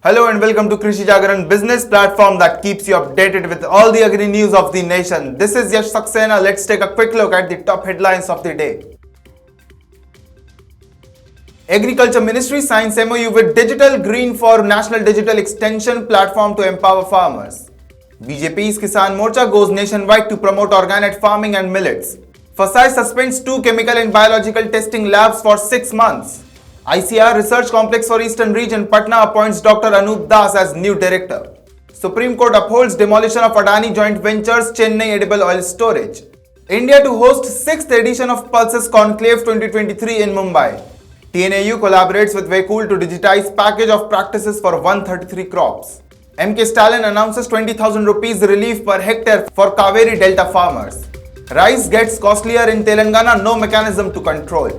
Hello and welcome to Krishi Jagran, business platform that keeps you updated with all the agri news of the nation. This is Yash Saxena. Let's take a quick look at the top headlines of the day. Agriculture Ministry signs MOU with Digital Green for National Digital Extension Platform to empower farmers. BJP's Kisan Morcha goes nationwide to promote organic farming and millets. FSSAI suspends 2 chemical and biological testing labs for 6 months. ICAR Research Complex for Eastern Region, Patna appoints Dr. Anup as new director. Supreme Court upholds demolition of Adani joint ventures Chennai edible oil storage. India to host 6th edition of Pulses Conclave 2023 in Mumbai. TNAU collaborates with WayCool to digitize package of practices for 133 crops. Stalin announces 20,000 rupees relief per hectare for Cauvery Delta farmers. Rice gets costlier in Telangana, no mechanism to control.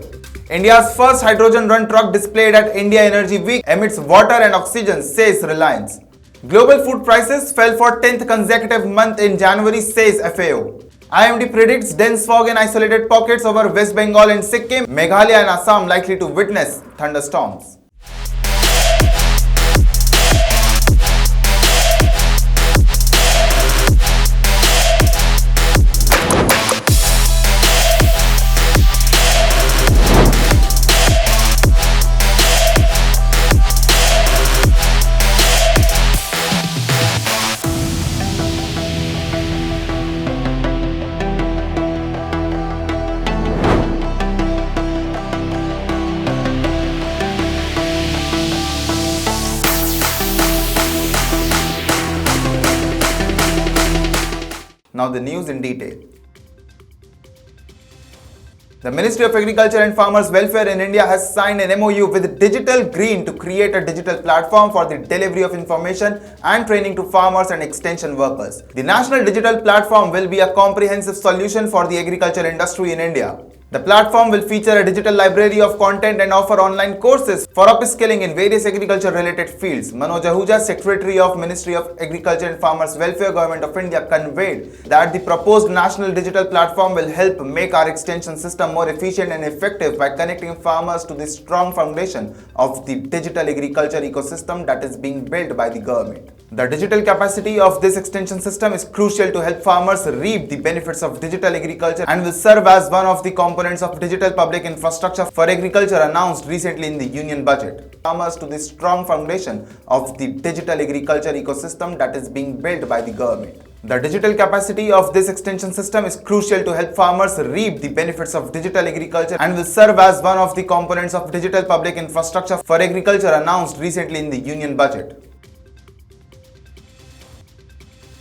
India's first hydrogen-run truck displayed at India Energy Week emits water and oxygen, says Reliance. Global food prices fell for 10th consecutive month in January, says FAO. IMD predicts dense fog in isolated pockets over West Bengal and Sikkim, Meghalaya and Assam likely to witness thunderstorms. Now the news in detail. The Ministry of Agriculture and Farmers Welfare in India has signed an MOU with Digital Green to create a digital platform for the delivery of information and training to farmers and extension workers. The National Digital Platform will be a comprehensive solution for the agriculture industry in India. The platform will feature a digital library of content and offer online courses for upskilling in various agriculture-related fields. Manoj Ahuja, Secretary of Ministry of Agriculture and Farmers Welfare, Government of India, conveyed that the proposed national digital platform will help make our extension system more efficient and effective by connecting farmers to the strong foundation of the digital agriculture ecosystem that is being built by the government. The digital capacity of this extension system is crucial to help farmers reap the benefits of digital agriculture and will serve as one of the components of digital public infrastructure for agriculture announced recently in the union budget. Farmers to the strong foundation of the digital agriculture ecosystem that is being built by the government. The digital capacity of this extension system is crucial to help farmers reap the benefits of digital agriculture and will serve as one of the components of digital public infrastructure for agriculture announced recently in the union budget.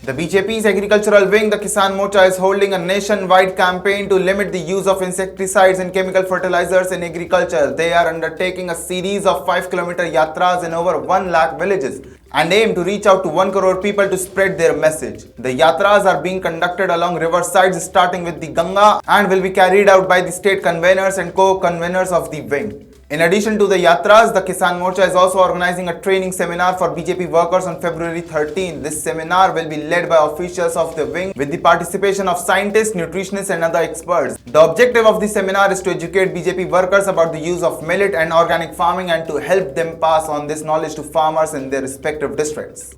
The BJP's agricultural wing, the Kisan Morcha, is holding a nationwide campaign to limit the use of insecticides and chemical fertilizers in agriculture. They are undertaking a series of 5-kilometer yatras in over 1 lakh villages and aim to reach out to 1 crore people to spread their message. The yatras are being conducted along riversides starting with the Ganga and will be carried out by the state conveners and co-conveners of the wing. In addition to the yatras, the Kisan Morcha is also organizing a training seminar for BJP workers on February 13. This seminar will be led by officials of the wing with the participation of scientists, nutritionists and other experts. The objective of the seminar is to educate BJP workers about the use of millet and organic farming and to help them pass on this knowledge to farmers in their respective districts.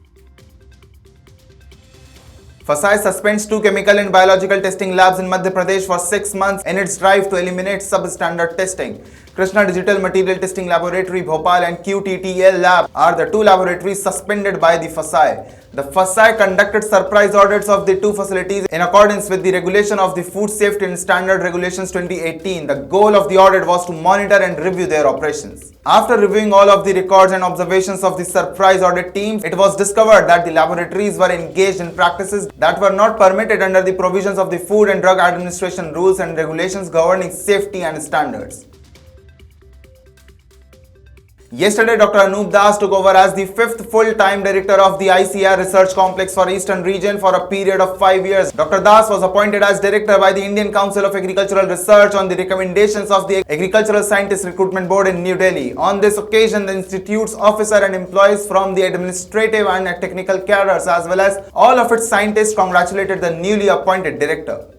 FSSAI suspends 2 chemical and biological testing labs in Madhya Pradesh for 6 months in its drive to eliminate substandard testing. Krishna Digital Material Testing Laboratory, Bhopal and QTTL Lab are the 2 laboratories suspended by the FSSAI. The FSSAI conducted surprise audits of the 2 facilities in accordance with the regulation of the Food Safety and Standard Regulations 2018. The goal of the audit was to monitor and review their operations. After reviewing all of the records and observations of the surprise audit teams, it was discovered that the laboratories were engaged in practices that were not permitted under the provisions of the Food and Drug Administration rules and regulations governing safety and standards. Yesterday, Dr. Anup took over as the 5th full-time director of the ICAR Research Complex for Eastern Region for a period of 5 years. Dr. Das was appointed as director by the Indian Council of Agricultural Research on the recommendations of the Agricultural Scientist Recruitment Board in New Delhi. On this occasion, the institute's officer and employees from the administrative and technical cadres as well as all of its scientists congratulated the newly appointed director.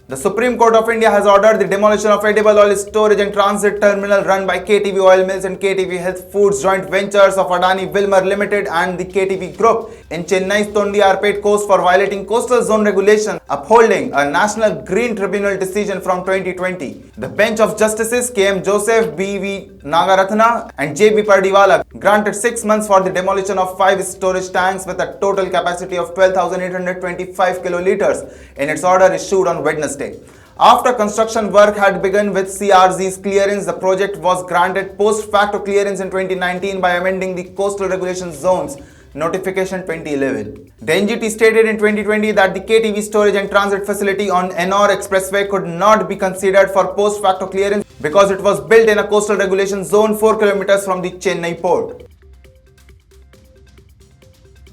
The Supreme Court of India has ordered the demolition of edible oil storage and transit terminal run by KTV Oil Mills and KTV Health Foods joint ventures of Adani Wilmar Limited and the KTV Group in Chennai's Tondiarpet coast for violating coastal zone regulations, upholding a National Green Tribunal decision from 2020. The bench of Justices K.M. Joseph, B.V. Nagaratna and J.B. Pardiwala granted 6 months for the demolition of 5 storage tanks with a total capacity of 12,825 kiloliters in its order issued on Wednesday. After construction work had begun with CRZ's clearance, the project was granted post facto clearance in 2019 by amending the Coastal Regulation Zones Notification 2011. The NGT stated in 2020 that the KTV storage and transit facility on Ennore Expressway could not be considered for post facto clearance because it was built in a coastal regulation zone 4 kilometers from the Chennai port.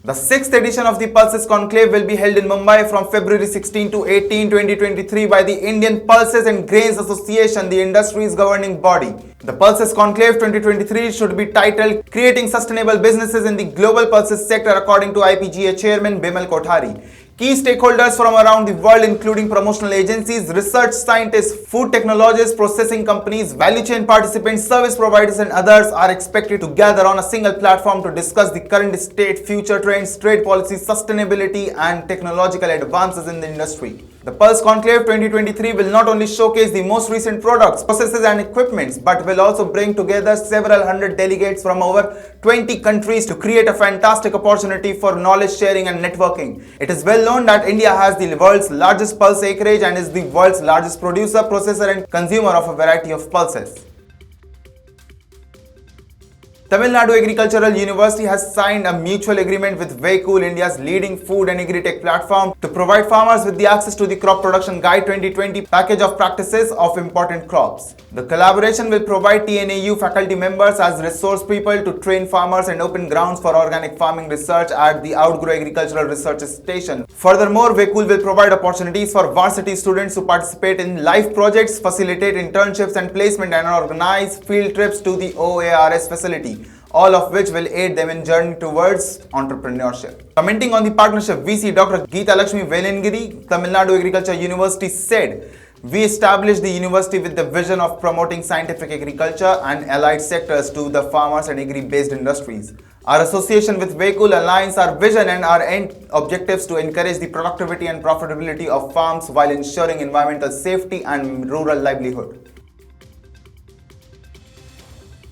The 6th edition of the Pulses Conclave will be held in Mumbai from February 16 to 18, 2023 by the Indian Pulses and Grains Association, the industry's governing body. The Pulses Conclave 2023 should be titled Creating Sustainable Businesses in the Global Pulses Sector according to IPGA Chairman Bimal Kothari. Key stakeholders from around the world including promotional agencies, research scientists, food technologists, processing companies, value chain participants, service providers and others are expected to gather on a single platform to discuss the current state, future trends, trade policy, sustainability and technological advances in the industry. The Pulse Conclave 2023 will not only showcase the most recent products, processes and equipments, but will also bring together several hundred delegates from over 20 countries to create a fantastic opportunity for knowledge sharing and networking. It is well known that India has the world's largest pulse acreage and is the world's largest producer, processor and consumer of a variety of pulses. Tamil Nadu Agricultural University has signed a mutual agreement with WayCool, India's leading food and agri-tech platform, to provide farmers with the access to the Crop Production Guide 2020 package of practices of important crops. The collaboration will provide TNAU faculty members as resource people to train farmers and open grounds for organic farming research at the Outgrow Agricultural Research Station. Furthermore, WayCool will provide opportunities for varsity students to participate in life projects, facilitate internships and placement and organize field trips to the OARS facility, all of which will aid them in journey towards entrepreneurship. Commenting on the partnership, VC Dr. Geeta Lakshmi Velengiri, Tamil Nadu Agriculture University said, "We established the university with the vision of promoting scientific agriculture and allied sectors to the farmers and agri-based industries. Our association with WayCool aligns our vision and our end objectives to encourage the productivity and profitability of farms while ensuring environmental safety and rural livelihood."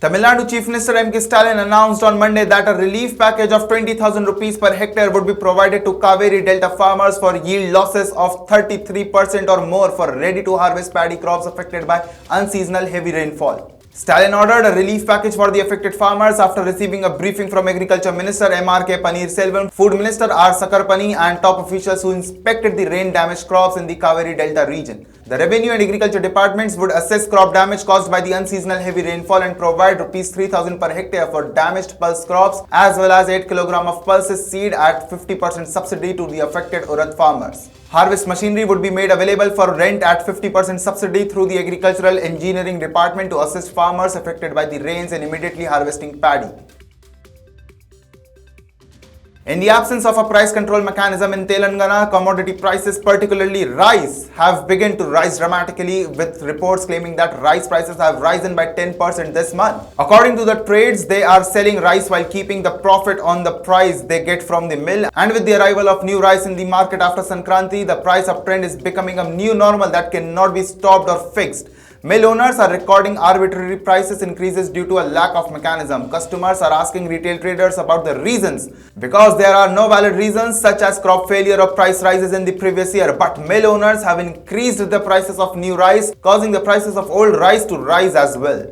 Tamil Nadu Chief Minister M.K. Stalin announced on Monday that a relief package of 20,000 rupees per hectare would be provided to Cauvery Delta farmers for yield losses of 33% or more for ready-to-harvest paddy crops affected by unseasonal heavy rainfall. Stalin ordered a relief package for the affected farmers after receiving a briefing from Agriculture Minister M.R.K. Paneerselvam, Food Minister R. Sakarpani and top officials who inspected the rain-damaged crops in the Cauvery Delta region. The Revenue and Agriculture departments would assess crop damage caused by the unseasonal heavy rainfall and provide Rs 3,000 per hectare for damaged pulse crops as well as 8 kg of pulses seed at 50% subsidy to the affected Urad farmers. Harvest machinery would be made available for rent at 50% subsidy through the Agricultural Engineering Department to assist farmers affected by the rains in immediately harvesting paddy. In the absence of a price control mechanism in Telangana, commodity prices, particularly rice, have begun to rise dramatically, with reports claiming that rice prices have risen by 10% this month. According to the trades, they are selling rice while keeping the profit on the price they get from the mill. And with the arrival of new rice in the market after Sankranti, the price uptrend is becoming a new normal that cannot be stopped or fixed. Mill owners are recording arbitrary prices increases due to a lack of mechanism. Customers are asking retail traders about the reasons because there are no valid reasons such as crop failure or price rises in the previous year. But mill owners have increased the prices of new rice, causing the prices of old rice to rise as well.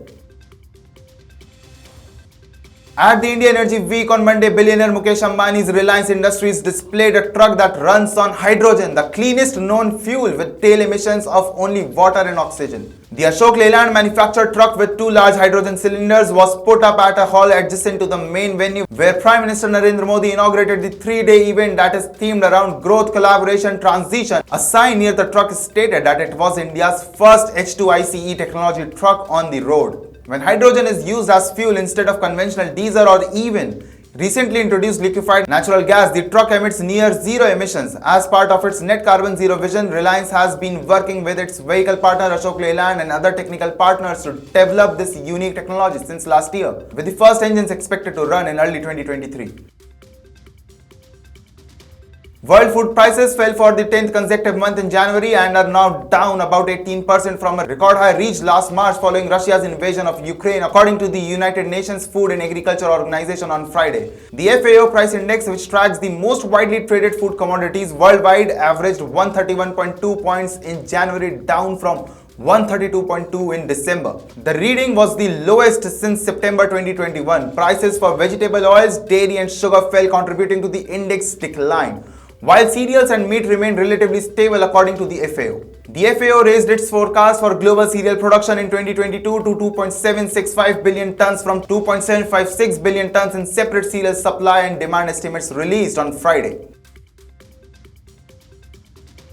At the India Energy Week on Monday, billionaire Mukesh Ambani's Reliance Industries displayed a truck that runs on hydrogen, the cleanest known fuel with tail emissions of only water and oxygen. The Ashok Leyland manufactured truck with 2 large hydrogen cylinders was put up at a hall adjacent to the main venue where Prime Minister Narendra Modi inaugurated the 3-day event that is themed around growth, collaboration, transition. A sign near the truck stated that it was India's first H2ICE technology truck on the road. When hydrogen is used as fuel instead of conventional diesel or even Recently introduced liquefied natural gas, the truck emits near zero emissions. As part of its net carbon zero vision, Reliance has been working with its vehicle partner Ashok Leyland and other technical partners to develop this unique technology since last year, with the first engines expected to run in early 2023. World food prices fell for the 10th consecutive month in January and are now down about 18% from a record high reached last March following Russia's invasion of Ukraine, according to the United Nations Food and Agriculture Organization on Friday. The FAO price index, which tracks the most widely traded food commodities worldwide, averaged 131.2 points in January, down from 132.2 in December. The reading was the lowest since September 2021. Prices for vegetable oils, dairy and sugar fell, contributing to the index decline, while cereals and meat remained relatively stable according to the FAO. The FAO raised its forecast for global cereal production in 2022 to 2.765 billion tons from 2.756 billion tons in separate cereal supply and demand estimates released on Friday.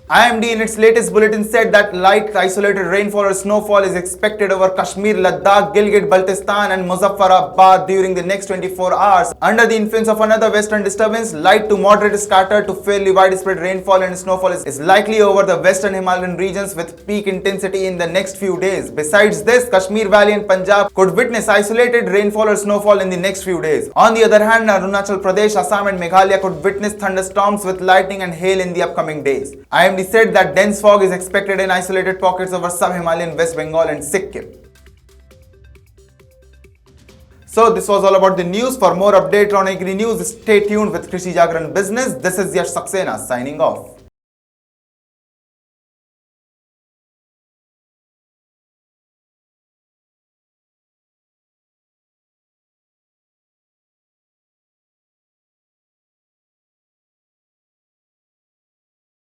IMD in its latest bulletin said that light isolated rainfall or snowfall is expected over Kashmir, Ladakh, Gilgit-Baltistan and Muzaffarabad during the next 24 hours. Under the influence of another western disturbance, light to moderate scattered to fairly widespread rainfall and snowfall is likely over the western Himalayan regions with peak intensity in the next few days. Besides this, Kashmir Valley and Punjab could witness isolated rainfall or snowfall in the next few days. On the other hand, Arunachal Pradesh, Assam and Meghalaya could witness thunderstorms with lightning and hail in the upcoming days. IMD said that dense fog is expected in isolated pockets over sub-Himalayan West Bengal and Sikkim. So this was all about the news. For more updates on agri news, stay tuned with Krishi Jagran Business. This is Yash Saxena signing off.